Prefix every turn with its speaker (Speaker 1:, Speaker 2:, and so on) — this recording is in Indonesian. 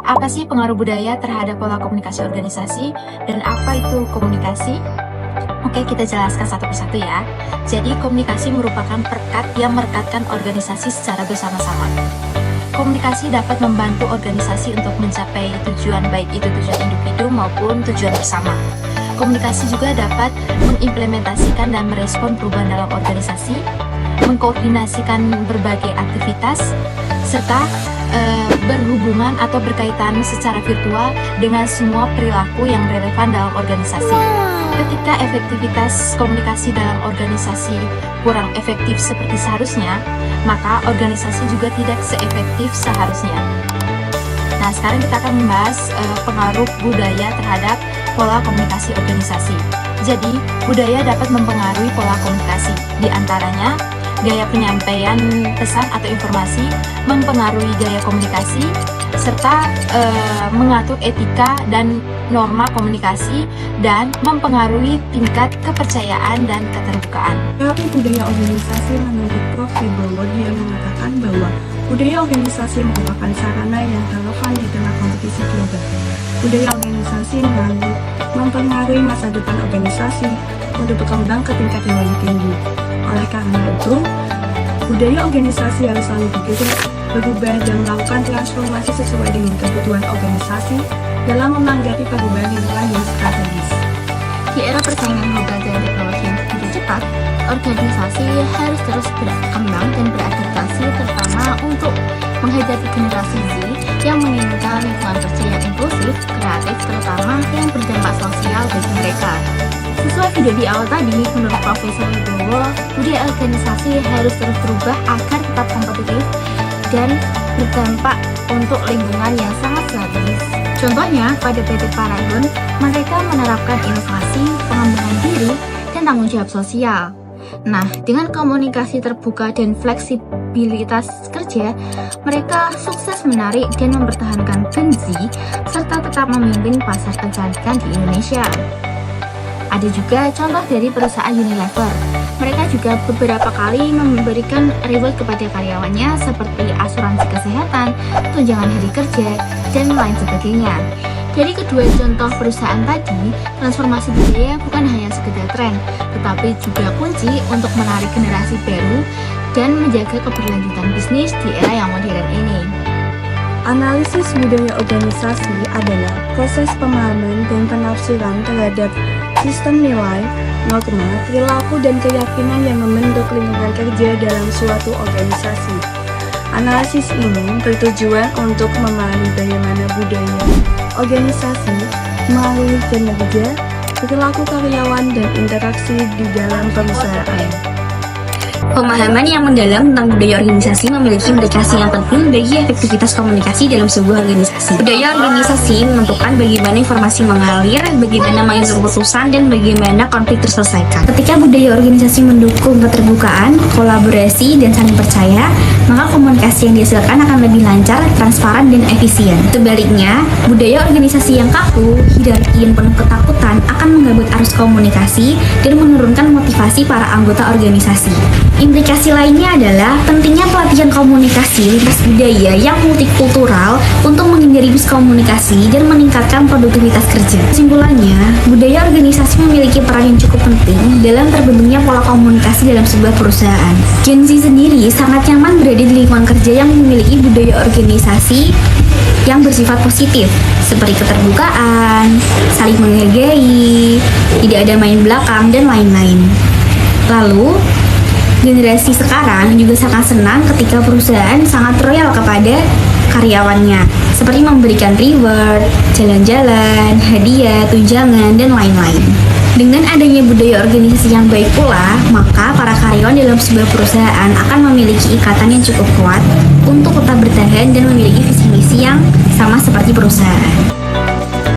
Speaker 1: Apa sih pengaruh budaya terhadap pola komunikasi organisasi dan apa itu komunikasi? Oke, kita jelaskan satu persatu ya. Jadi, komunikasi merupakan perekat yang merekatkan organisasi secara bersama-sama. Komunikasi dapat membantu organisasi untuk mencapai tujuan, baik itu tujuan individu maupun tujuan bersama. Komunikasi juga dapat mengimplementasikan dan merespon perubahan dalam organisasi, mengkoordinasikan berbagai aktivitas, serta berhubungan atau berkaitan secara virtual dengan semua perilaku yang relevan dalam organisasi. Ketika efektivitas komunikasi dalam organisasi kurang efektif seperti seharusnya, maka organisasi juga tidak seefektif seharusnya. Nah, sekarang kita akan membahas pengaruh budaya terhadap pola komunikasi organisasi. Jadi, budaya dapat mempengaruhi pola komunikasi. Di antaranya, gaya penyampaian pesan atau informasi mempengaruhi gaya komunikasi, serta mengatur etika dan norma komunikasi, dan mempengaruhi tingkat kepercayaan dan keterbukaan.
Speaker 2: Teori budaya organisasi menurut Prof. Wibowo, dia mengatakan bahwa budaya organisasi merupakan sarana yang relevan di tengah kompetisi global. Budaya organisasi mempengaruhi masa depan organisasi untuk berkembang ke tingkat yang lebih tinggi. Oleh karena itu, budaya organisasi harus selalu dikritik, berubah dan melakukan transformasi sesuai dengan kebutuhan organisasi dalam menanggapi perubahan lingkungan yang strategis.
Speaker 3: Di era persaingan global dan teknologi yang begitu cepat, organisasi harus terus berkembang dan beradaptasi, terutama untuk menghadapi generasi Z yang menginginkan lingkungan kerja yang inklusif, kreatif, terutama yang berdampak sosial bagi mereka. Sesuai video di awal tadi, menurut Profesor Wibowo, budaya organisasi harus terus berubah agar tetap kompetitif dan berdampak untuk lingkungan yang sangat strategis. Contohnya, pada PT Paragon, mereka menerapkan inovasi, pengembangan diri, dan tanggung jawab sosial. Nah, dengan komunikasi terbuka dan fleksibilitas kerja, mereka sukses menarik dan mempertahankan Gen Z, serta tetap memimpin pasar kecantikan di Indonesia. Ada juga contoh dari perusahaan Unilever. Mereka juga beberapa kali memberikan reward kepada karyawannya seperti asuransi kesehatan, tunjangan hari kerja, dan lain sebagainya. Dari kedua contoh perusahaan tadi, transformasi budaya bukan hanya sekedar tren, tetapi juga kunci untuk menarik generasi baru dan menjaga keberlanjutan bisnis di era yang modern ini.
Speaker 2: Analisis budaya organisasi adalah proses pemahaman dan penafsiran terhadap sistem nilai, norma, perilaku, dan keyakinan yang membentuk lingkungan kerja dalam suatu organisasi. Analisis ini bertujuan untuk memahami bagaimana budaya organisasi melalui kinerja, perilaku karyawan, dan interaksi di dalam perusahaan.
Speaker 4: Pemahaman yang mendalam tentang budaya organisasi memiliki implikasi yang penting bagi efektivitas komunikasi dalam sebuah organisasi. Budaya organisasi menentukan bagaimana informasi mengalir, bagaimana mengambil keputusan, dan bagaimana konflik terselesaikan. Ketika budaya organisasi mendukung keterbukaan, kolaborasi, dan saling percaya, maka komunikasi yang dihasilkan akan lebih lancar, transparan, dan efisien. Sebaliknya, budaya organisasi yang kaku, hierarki yang penuh ketakutan akan menghambat arus komunikasi dan menurunkan motivasi para anggota organisasi. Implikasi lainnya adalah pentingnya pelatihan komunikasi lintas budaya yang multikultural untuk menghindari miskomunikasi dan meningkatkan produktivitas kerja. Kesimpulannya, budaya organisasi memiliki peran yang cukup penting dalam terbentuknya pola komunikasi dalam sebuah perusahaan. Gen Z sendiri sangat nyaman berada di lingkungan kerja yang memiliki budaya organisasi yang bersifat positif, seperti keterbukaan, saling menghargai, tidak ada main belakang, dan lain-lain. Lalu, generasi sekarang juga sangat senang ketika perusahaan sangat royal kepada karyawannya, seperti memberikan reward, jalan-jalan, hadiah, tunjangan, dan lain-lain. Dengan adanya budaya organisasi yang baik pula, maka para karyawan dalam sebuah perusahaan akan memiliki ikatan yang cukup kuat untuk tetap bertahan dan memiliki visi misi yang sama seperti perusahaan.